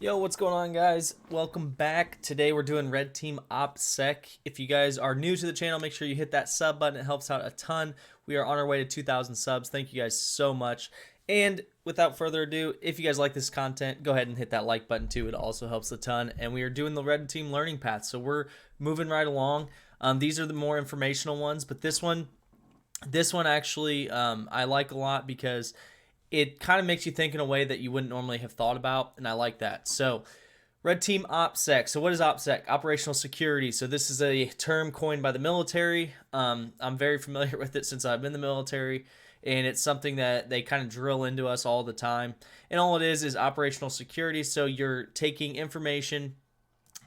Yo, what's going on, guys? Welcome back. Today we're doing Red Team OPSEC. If you guys are new to the channel, make sure you hit that sub button. It helps out a ton. We are on our way to 2,000 subs. Thank you guys so much. And without further ado, if you guys like this content, go ahead and hit that like button too. It also helps a ton. And we are doing the Red Team learning path, so we're moving right along. These are the more informational ones, but this one actually I like a lot because it kind of makes you think in a way that you wouldn't normally have thought about, and I like that. So, Red Team OPSEC. So, what is OPSEC? Operational security. So, this is a term coined by the military. I'm very familiar with it since I've been in the military, and it's something that they kind of drill into us all the time. And all it is operational security. So, you're taking information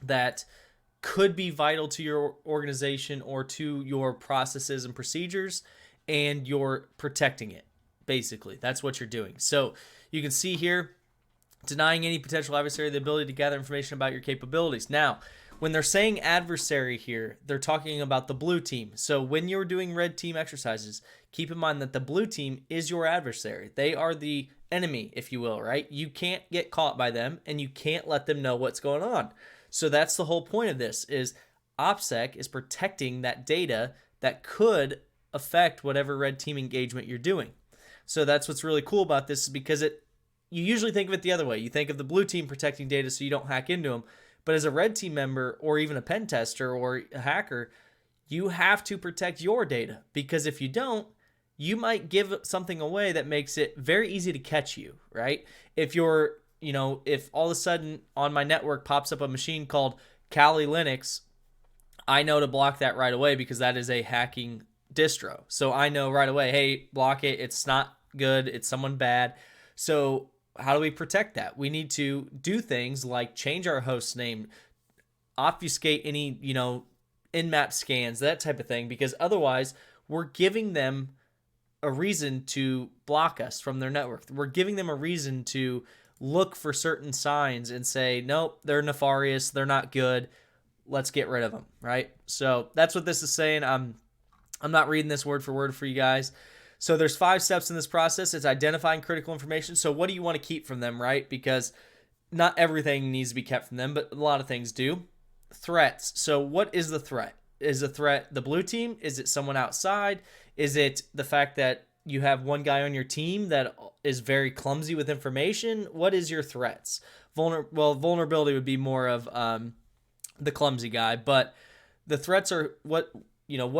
that could be vital to your organization or to your processes and procedures, and you're protecting it. Basically, that's what you're doing. So you can see here, denying any potential adversary the ability to gather information about your capabilities. Now, when they're saying adversary here, they're talking about the blue team. So when you're doing red team exercises, keep in mind that the blue team is your adversary. They are the enemy, if you will, right? You can't get caught by them, and you can't let them know what's going on. So that's the whole point of this, is OPSEC is protecting that data that could affect whatever red team engagement you're doing. So that's what's really cool about this, is because you usually think of it the other way. You think of the blue team protecting data so you don't hack into them. But as a red team member, or even a pen tester or a hacker, you have to protect your data, because if you don't, you might give something away that makes it very easy to catch you, right? If if all of a sudden on my network pops up a machine called Kali Linux, I know to block that right away, because that is a hacking distro. So I know right away, hey, block it. It's not good. It's someone bad. So how do we protect that? We need to do things like change our host name, obfuscate any, in-map scans, that type of thing, because otherwise we're giving them a reason to block us from their network. We're giving them a reason to look for certain signs and say, nope, they're nefarious. They're not good. Let's get rid of them, right? So that's what this is saying. I'm not reading this word for word for you guys. So there's 5 steps in this process. It's identifying critical information. So what do you want to keep from them, right? Because not everything needs to be kept from them, but a lot of things do. Threats. So what is the threat? Is the threat the blue team? Is it someone outside? Is it the fact that you have one guy on your team that is very clumsy with information? What is your threats? Vulnerability would be more of the clumsy guy, but the threats are what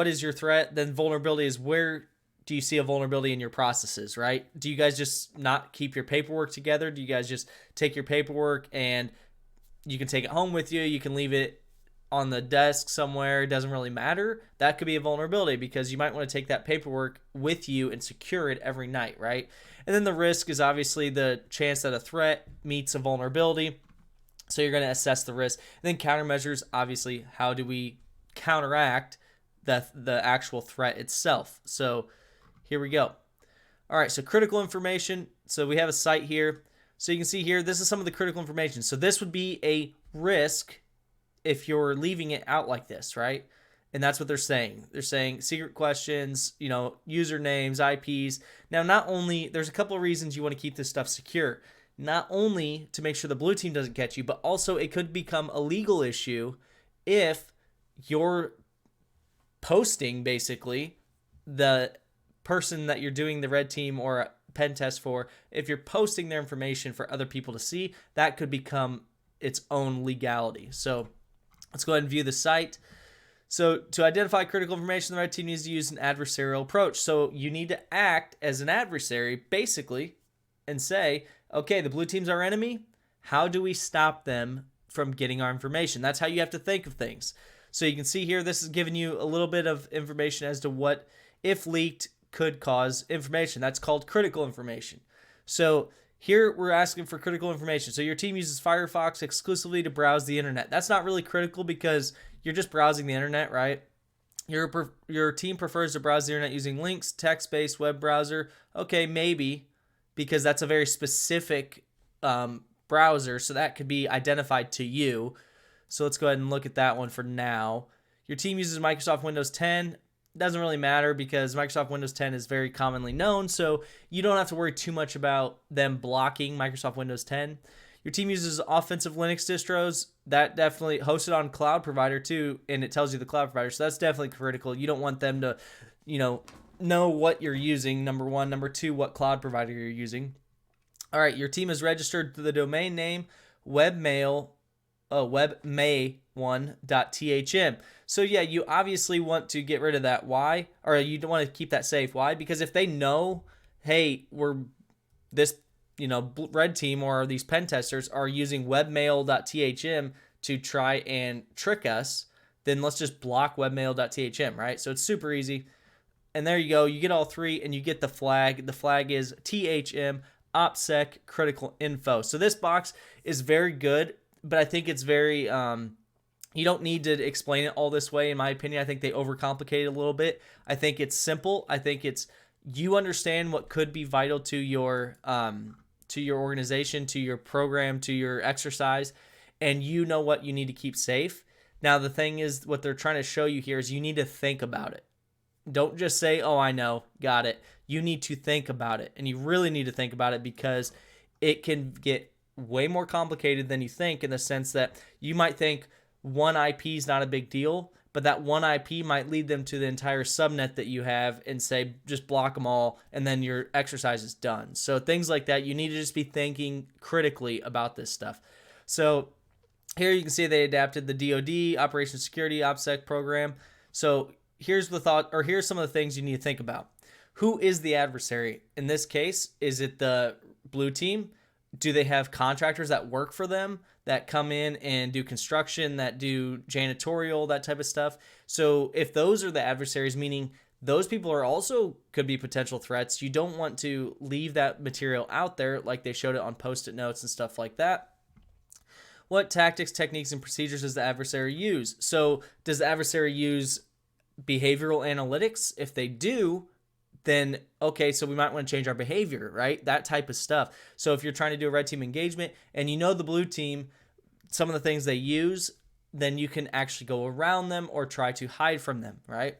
is your threat? Then vulnerability is, where do you see a vulnerability in your processes, right? Do you guys just not keep your paperwork together? Do you guys just take your paperwork and you can take it home with you? You can leave it on the desk somewhere. It doesn't really matter. That could be a vulnerability, because you might want to take that paperwork with you and secure it every night, right? And then the risk is obviously the chance that a threat meets a vulnerability. So you're going to assess the risk. And then countermeasures, obviously, how do we counteract the actual threat itself? So here we go. All right, so critical information. So we have a site here. So you can see here, this is some of the critical information. So this would be a risk if you're leaving it out like this, right? And that's what they're saying. They're saying secret questions, usernames, IPs. Now, not only, there's a couple of reasons you want to keep this stuff secure. Not only to make sure the blue team doesn't catch you, but also it could become a legal issue if you're posting, basically, the person that you're doing the red team or a pen test for, if you're posting their information for other people to see, that could become its own legality. So let's go ahead and view the site. So to identify critical information, the red team needs to use an adversarial approach. So you need to act as an adversary, basically, and say, okay, the blue team's our enemy. How do we stop them from getting our information? That's how you have to think of things. So you can see here, this is giving you a little bit of information as to what, if leaked, could cause information. That's called critical information. So here we're asking for critical information. So your team uses Firefox exclusively to browse the internet. That's not really critical, because you're just browsing the internet, right? Your team prefers to browse the internet using links, text-based web browser. Okay, maybe, because that's a very specific browser, so that could be identified to you. So let's go ahead and look at that one for now. Your team uses Microsoft Windows 10. Doesn't really matter, because Microsoft Windows 10 is very commonly known, so you don't have to worry too much about them blocking Microsoft Windows 10. Your team uses offensive Linux distros. That definitely hosted on cloud provider too, and it tells you the cloud provider. So that's definitely critical. You don't want them to, know what you're using, number one. Number two, what cloud provider you're using. All right, your team is registered to the domain name webmay1.thm. So yeah, you obviously want to get rid of that. Why? Or you don't want to keep that safe. Why? Because if they know, hey, we're this, red team or these pen testers are using webmail.thm to try and trick us, then let's just block webmail.thm, right? So it's super easy. And there you go. You get all three and you get the flag. The flag is THM OPSEC critical info. So this box is very good, but I think it's very, you don't need to explain it all this way, in my opinion. I think they overcomplicate it a little bit. I think it's simple. I think it's, you understand what could be vital to your organization, to your program, to your exercise, and you know what you need to keep safe. Now, the thing is, what they're trying to show you here is you need to think about it. Don't just say, oh, I know, got it. You need to think about it, and you really need to think about it because it can get way more complicated than you think, in the sense that you might think one IP is not a big deal, but that one IP might lead them to the entire subnet that you have and say, just block them all, and then your exercise is done. So things like that, you need to just be thinking critically about this stuff. So here you can see they adapted the DoD, Operation Security OPSEC program. So here's some of the things you need to think about. Who is the adversary? In this case, is it the blue team? Do they have contractors that work for them that come in and do construction, that do janitorial, that type of stuff? So if those are the adversaries, meaning those people are also could be potential threats, you don't want to leave that material out there like they showed it on Post-it notes and stuff like that. What tactics, techniques, and procedures does the adversary use? So does the adversary use behavioral analytics? If they do, then okay, so we might want to change our behavior, right? That type of stuff. So if you're trying to do a red team engagement and you know the blue team, some of the things they use, then you can actually go around them or try to hide from them, right?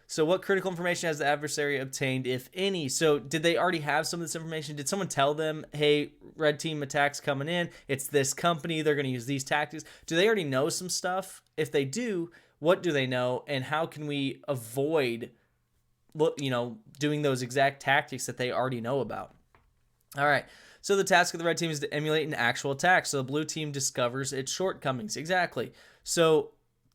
So what critical information has the adversary obtained, if any? So did they already have some of this information? Did someone tell them, hey, red team attacks coming in, it's this company, they're going to use these tactics? Do they already know some stuff? If they do, what do they know, and how can we avoid doing those exact tactics that they already know about? All right. So the task of the red team is to emulate an actual attack. So the blue team discovers its shortcomings. Exactly. So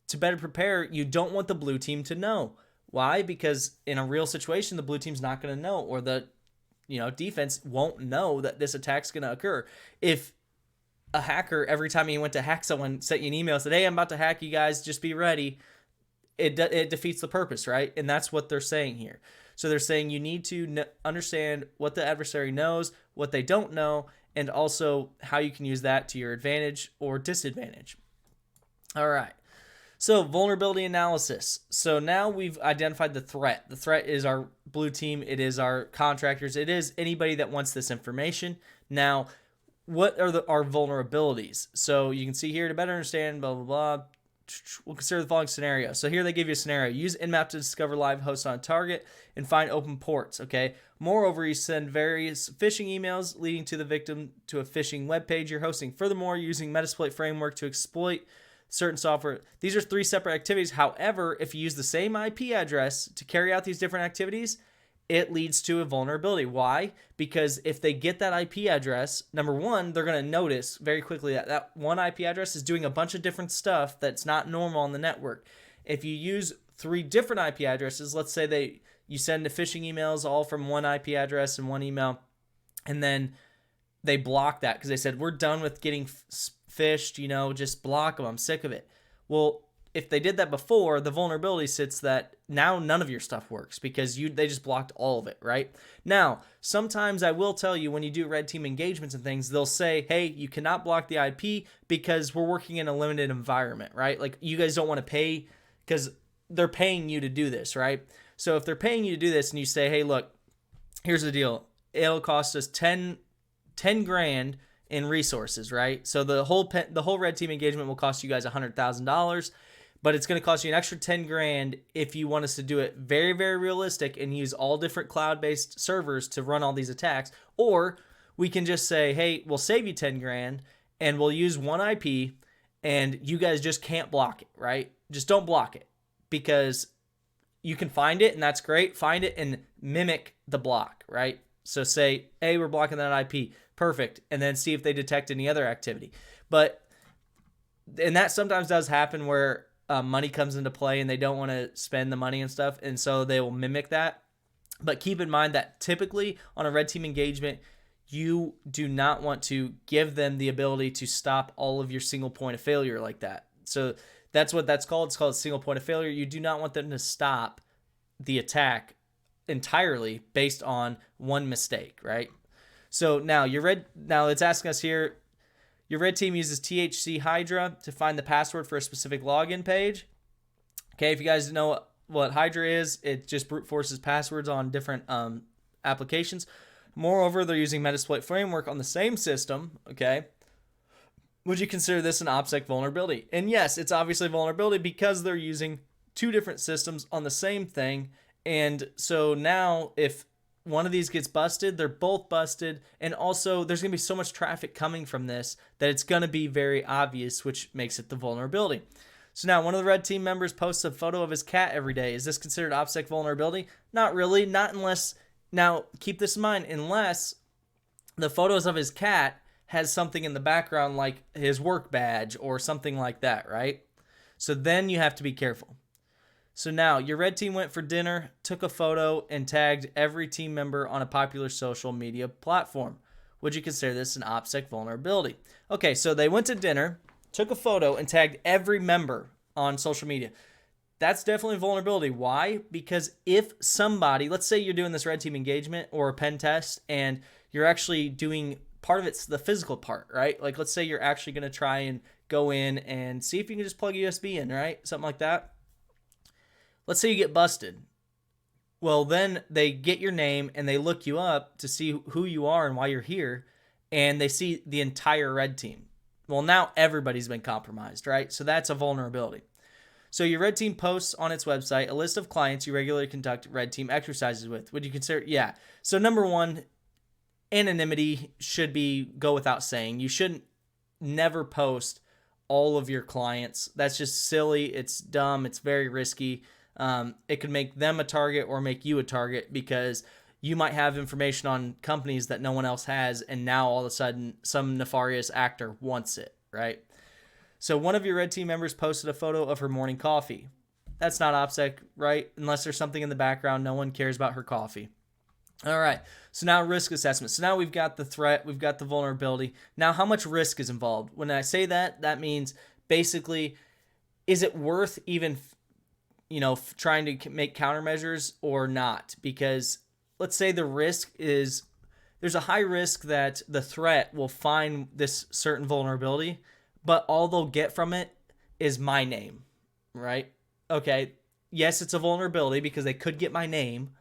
to better prepare, you don't want the blue team to know. Why? Because in a real situation, the blue team's not going to know, or the defense won't know that this attack's going to occur. If a hacker, every time he went to hack someone, sent you an email, said, hey, I'm about to hack you guys, just be ready, it defeats the purpose, right? And that's what they're saying here. So they're saying you need to understand what the adversary knows, what they don't know, and also how you can use that to your advantage or disadvantage. All right. So vulnerability analysis. So now we've identified the threat. The threat is our blue team. It is our contractors. It is anybody that wants this information. Now, what are our vulnerabilities? So you can see here, to better understand, blah, blah, blah, we'll consider the following scenario. So here they give you a scenario. Use Nmap to discover live hosts on a target and find open ports, okay? Moreover, you send various phishing emails leading to the victim to a phishing web page you're hosting. Furthermore, using Metasploit framework to exploit certain software. These are three separate activities. However, if you use the same IP address to carry out these different activities, it leads to a vulnerability. Why? Because if they get that IP address, number one, they're going to notice very quickly that that one IP address is doing a bunch of different stuff that's not normal on the network. If you use three different IP addresses, let's say you send the phishing emails all from one IP address and one email, and then they block that because they said, we're done with getting phished, just block them, I'm sick of it. Well, if they did that before, the vulnerability sits that now none of your stuff works because they just blocked all of it, right? Now, sometimes I will tell you when you do red team engagements and things, they'll say, hey, you cannot block the IP because we're working in a limited environment, right? Like you guys don't want to pay because they're paying you to do this, right? So if they're paying you to do this and you say, hey, look, here's the deal. It'll cost us 10 grand in resources, right? So the whole red team engagement will cost you guys $100,000. But it's going to cost you an extra 10 grand if you want us to do it very, very realistic and use all different cloud-based servers to run all these attacks. Or we can just say, hey, we'll save you 10 grand and we'll use one IP, and you guys just can't block it, right? Just don't block it, because you can find it, and that's great. Find it and mimic the block, right? So say, hey, we're blocking that IP. Perfect. And then see if they detect any other activity. And that sometimes does happen where money comes into play and they don't want to spend the money and stuff, and so they will mimic that. But keep in mind that typically on a red team engagement, you do not want to give them the ability to stop all of your single point of failure like that. So that's what that's called. It's called a single point of failure. You do not want them to stop the attack entirely based on one mistake, right? So now it's asking us here, your red team uses THC Hydra to find the password for a specific login page. Okay, if you guys know what Hydra is, it just brute forces passwords on different applications. Moreover, they're using Metasploit framework on the same system, okay? Would you consider this an OPSEC vulnerability? And yes, it's obviously a vulnerability because they're using two different systems on the same thing. And so now if one of these gets busted, they're both busted. And also there's going to be so much traffic coming from this that it's going to be very obvious, which makes it the vulnerability. So now one of the red team members posts a photo of his cat every day. Is this considered OPSEC vulnerability? Not really. Not unless, now keep this in mind, unless the photos of his cat has something in the background like his work badge or something like that, right? So then you have to be careful. So now your red team went for dinner, took a photo, and tagged every team member on a popular social media platform. Would you consider this an OPSEC vulnerability? Okay, so they went to dinner, took a photo, and tagged every member on social media. That's definitely a vulnerability. Why? Because if somebody, let's say you're doing this red team engagement or a pen test, and you're actually doing, part of it's the physical part, right? Like let's say you're actually going to try and go in and see if you can just plug a USB in, right? Something like that. Let's say you get busted. Well, then they get your name and they look you up to see who you are and why you're here, and they see the entire red team. Well, now everybody's been compromised, right? So that's a vulnerability. So your red team posts on its website a list of clients you regularly conduct red team exercises with. Would you consider? Yeah. So number one, anonymity should go without saying. You shouldn't never post all of your clients. That's just silly. It's dumb. It's very risky. It could make them a target or make you a target, because you might have information on companies that no one else has, and now all of a sudden some nefarious actor wants it, right? So one of your red team members posted a photo of her morning coffee. That's not OPSEC, right? Unless there's something in the background, no one cares about her coffee. All right, so now risk assessment. So now we've got the threat, we've got the vulnerability. Now how much risk is involved? When I say that, that means basically, is it worth even trying to make countermeasures or not? Because let's say the risk is, there's a high risk that the threat will find this certain vulnerability, but all they'll get from it is my name, right? Okay, yes, it's a vulnerability because they could get my name,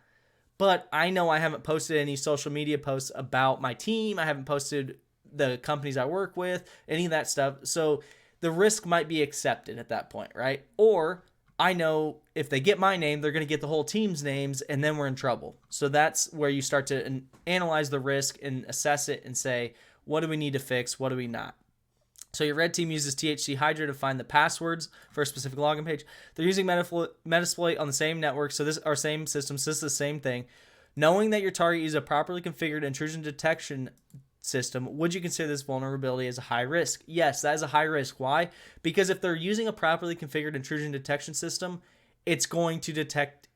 but I know I haven't posted any social media posts about my team. I haven't posted the companies I work with, any of that stuff. So the risk might be accepted at that point, right? Or I know if they get my name, they're going to get the whole team's names, and then we're in trouble. So that's where you start to analyze the risk and assess it and say, what do we need to fix? What do we not? So your red team uses THC Hydra to find the passwords for a specific login page. They're using Metasploit on the same network, so this our same system. So this is the same thing. Knowing that your target uses a properly configured intrusion detection system, would you consider this vulnerability as a high risk? Yes, that is a high risk. Why? Because if they're using a properly configured intrusion detection system, it's going to detect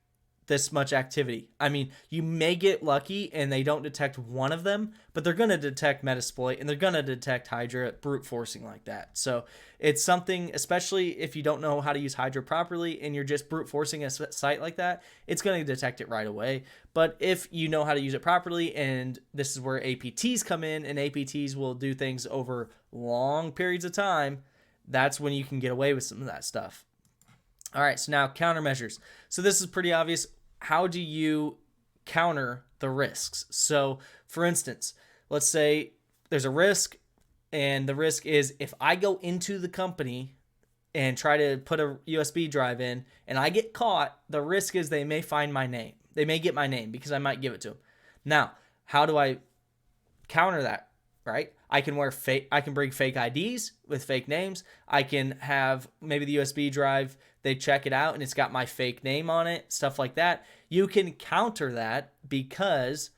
this much activity. I mean, you may get lucky and they don't detect one of them, but they're going to detect Metasploit and they're going to detect Hydra brute forcing like that. So it's something, especially if you don't know how to use Hydra properly and you're just brute forcing a site like that, it's going to detect it right away. But if you know how to use it properly, and this is where APTs come in, and APTs will do things over long periods of time, that's when you can get away with some of that stuff. All right, so now countermeasures. So this is pretty obvious. How do you counter the risks? So for instance, let's say there's a risk, and the risk is if I go into the company and try to put a USB drive in and I get caught, the risk is they may find my name. They may get my name because I might give it to them. Now, how do I counter that, right? I can bring fake IDs with fake names. I can have maybe the USB drive, they check it out and it's got my fake name on it, stuff like that. You can counter that because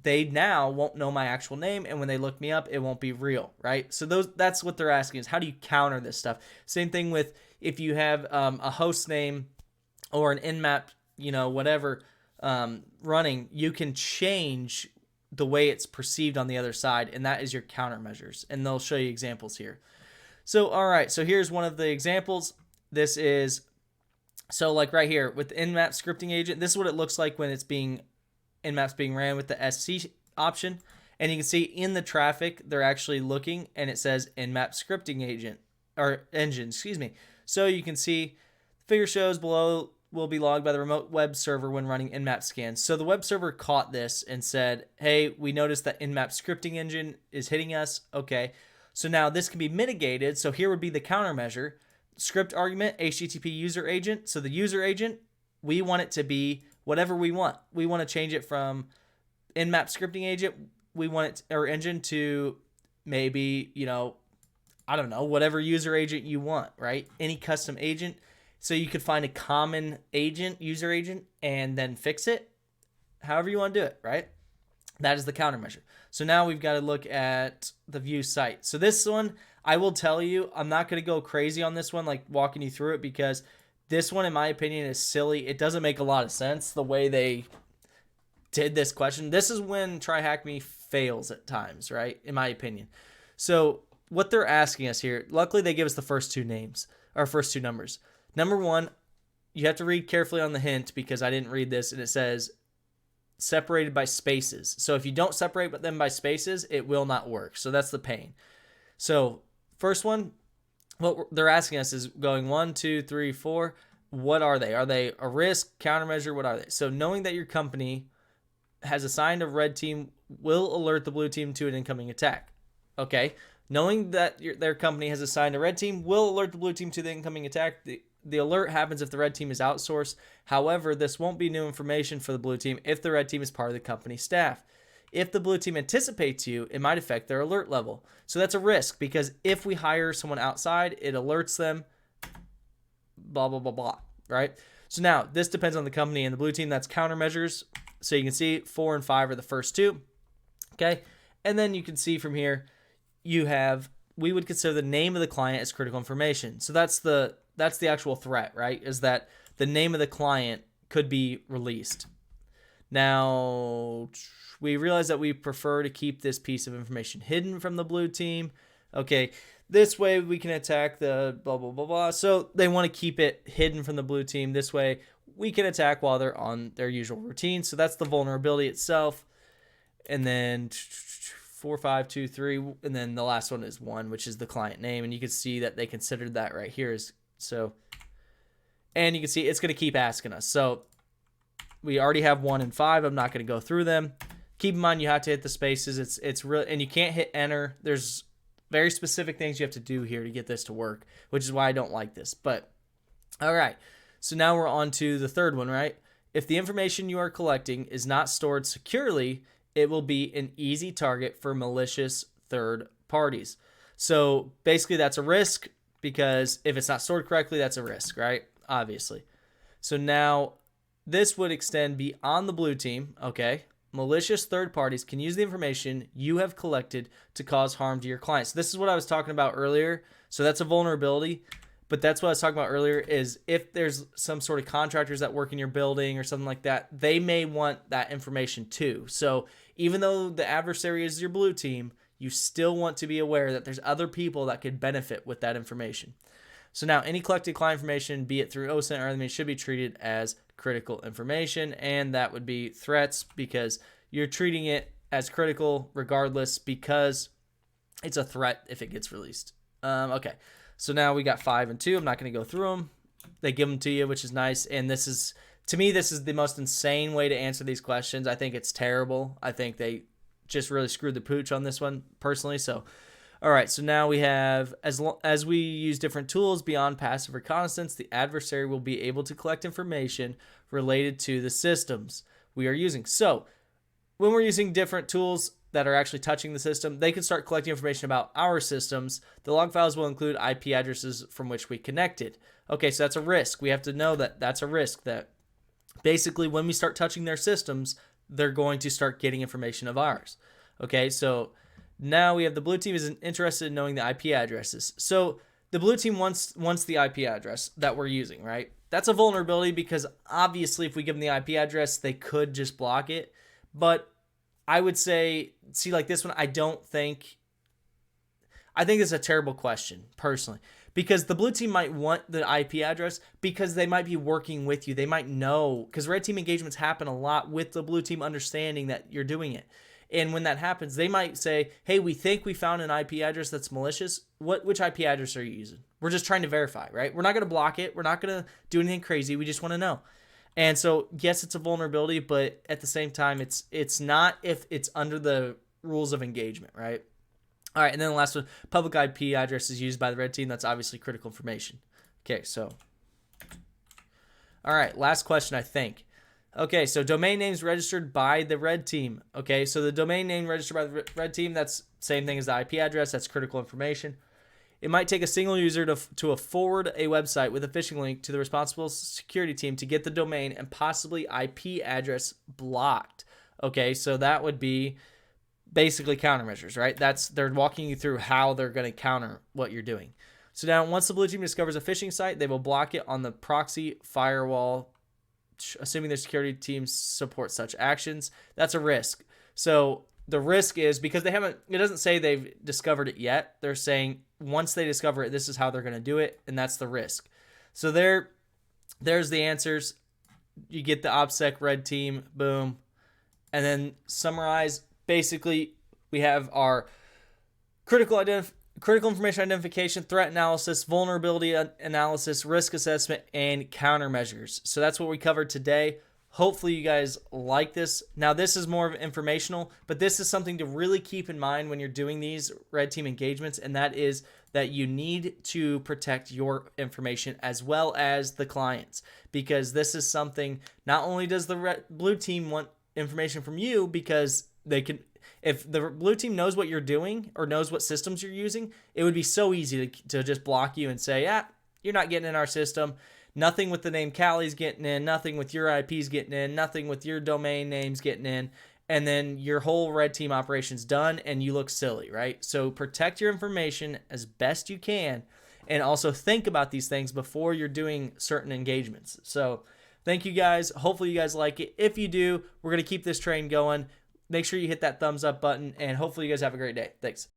they now won't know my actual name, and when they look me up, it won't be real, right? So that's what they're asking is how do you counter this stuff? Same thing with if you have a host name or an nmap, whatever running, you can change the way it's perceived on the other side, and that is your countermeasures, and they'll show you examples here. So all right, so here's one of the examples. This is so like right here with the nmap scripting agent. This is what it looks like when it's nmaps being ran with the SC option, and you can see in the traffic they're actually looking and it says nmap scripting agent or engine, excuse me. So you can see the figure shows below will be logged by the remote web server when running nmap scans. So the web server caught this and said, hey, we noticed that nmap scripting engine is hitting us. Okay, so now this can be mitigated. So here would be the countermeasure: script argument HTTP user agent. So the user agent, we want it to be whatever we want. We want to change it from nmap scripting agent, we want it or engine to maybe, I don't know, whatever user agent you want, right? Any custom agent. So you could find a common agent, user agent, and then fix it however you want to do it, right? That is the countermeasure. So now we've got to look at the view site. So this one, I will tell you, I'm not going to go crazy on this one, like walking you through it, because this one, in my opinion, is silly. It doesn't make a lot of sense the way they did this question. This is when Try Hack Me fails at times, right? In my opinion. So what they're asking us here, luckily they give us the first two names, or first two numbers. Number one, you have to read carefully on the hint because I didn't read this, and it says separated by spaces. So if you don't separate them by spaces, it will not work. So that's the pain. So first one, what they're asking us is going 1, 2, 3, 4. What are they? Are they a risk, countermeasure? What are they? So knowing that your company has assigned a red team will alert the blue team to an incoming attack. Okay. Knowing that their company has assigned a red team will alert the blue team to the incoming attack. The alert happens if the red team is outsourced. However, this won't be new information for the blue team if the red team is part of the company staff. If the blue team anticipates you, it might affect their alert level. So that's a risk because if we hire someone outside, it alerts them, blah, blah, blah, blah, right? So now this depends on the company and the blue team. That's countermeasures. So you can see 4 and 5 are the first two. Okay. And then you can see from here, we would consider the name of the client as critical information. So that's the actual threat, right? Is that the name of the client could be released. Now, we realize that we prefer to keep this piece of information hidden from the blue team. Okay, this way we can attack the blah, blah, blah, blah. So they want to keep it hidden from the blue team. This way we can attack while they're on their usual routine. So that's the vulnerability itself. And then 4, 5, 2, 3. And then the last one is 1, which is the client name. And you can see that they considered that right here. And you can see it's going to keep asking us. So we already have 1 and 5. I'm not going to go through them. Keep in mind you have to hit the spaces. It's real, and you can't hit enter. There's very specific things you have to do here to get this to work, which is why I don't like this. But all right, so now we're on to the third one, right? If the information you are collecting is not stored securely, it will be an easy target for malicious third parties. So basically that's a risk because if it's not stored correctly, that's a risk, right? Obviously. So now this would extend beyond the blue team, okay? Malicious third parties can use the information you have collected to cause harm to your clients. So this is what I was talking about earlier. So that's a vulnerability, but that's what I was talking about earlier is if there's some sort of contractors that work in your building or something like that, they may want that information too. So even though the adversary is your blue team, you still want to be aware that there's other people that could benefit with that information. So now any collected client information, be it through OSINT or anything, should be treated as critical information, and that would be threats because you're treating it as critical regardless because it's a threat if it gets released. Okay, so now we got 5 and 2. I'm not going to go through them. They give them to you, which is nice, and this is, to me, this is the most insane way to answer these questions. I think it's terrible. I think they just really screwed the pooch on this one personally, so all right, so now we have, as we use different tools beyond passive reconnaissance, the adversary will be able to collect information related to the systems we are using. So when we're using different tools, that are actually touching the system, they can start collecting information about our systems. The log files will include IP addresses from which we connected. Okay, so that's a risk. We have to know that that's a risk, that basically when we start touching their systems, they're going to start getting information of ours. Okay, so now we have the blue team is interested in knowing the IP addresses. So the blue team wants the IP address that we're using, right? That's a vulnerability because obviously if we give them the IP address, they could just block it. But I would say, see, like this one, I think it's a terrible question, personally, because the blue team might want the IP address because they might be working with you. They might know, because red team engagements happen a lot with the blue team understanding that you're doing it. And when that happens, they might say, hey, we think we found an IP address that's malicious. Which IP address are you using? We're just trying to verify, right? We're not going to block it. We're not going to do anything crazy. We just want to know. And so, yes, it's a vulnerability, but at the same time, it's not if it's under the rules of engagement, right? All right, and then the last one, public IP address is used by the red team. That's obviously critical information. Okay, so, all right, last question, I think. Okay, so domain names registered by the red team. Okay, so the domain name registered by the red team, that's same thing as the IP address. That's critical information. It might take a single user to forward a website with a phishing link to the responsible security team to get the domain and possibly IP address blocked. Okay, so that would be basically countermeasures, right? They're walking you through how they're going to counter what you're doing. So now once the blue team discovers a phishing site, they will block it on the proxy firewall, assuming their security teams support such actions. That's a risk. So the risk is because it doesn't say they've discovered it yet. They're saying once they discover it, this is how they're going to do it, and that's the risk. So there's the answers. You get the OPSEC red team, boom. And then summarize, basically we have our critical information identification, threat analysis, vulnerability analysis, risk assessment, and countermeasures. So that's what we covered today. Hopefully you guys like this. Now this is more of informational, but this is something to really keep in mind when you're doing these red team engagements, and that is that you need to protect your information as well as the clients, because this is something, not only does the blue team want information from you because they can, if the blue team knows what you're doing or knows what systems you're using, it would be so easy to just block you and say, yeah, you're not getting in our system. Nothing with the name Callie's getting in. Nothing with your IPs getting in. Nothing with your domain names getting in. And then your whole red team operation's done and you look silly, right? So protect your information as best you can, and also think about these things before you're doing certain engagements. So thank you guys. Hopefully you guys like it. If you do, we're going to keep this train going. Make sure you hit that thumbs up button, and hopefully you guys have a great day. Thanks.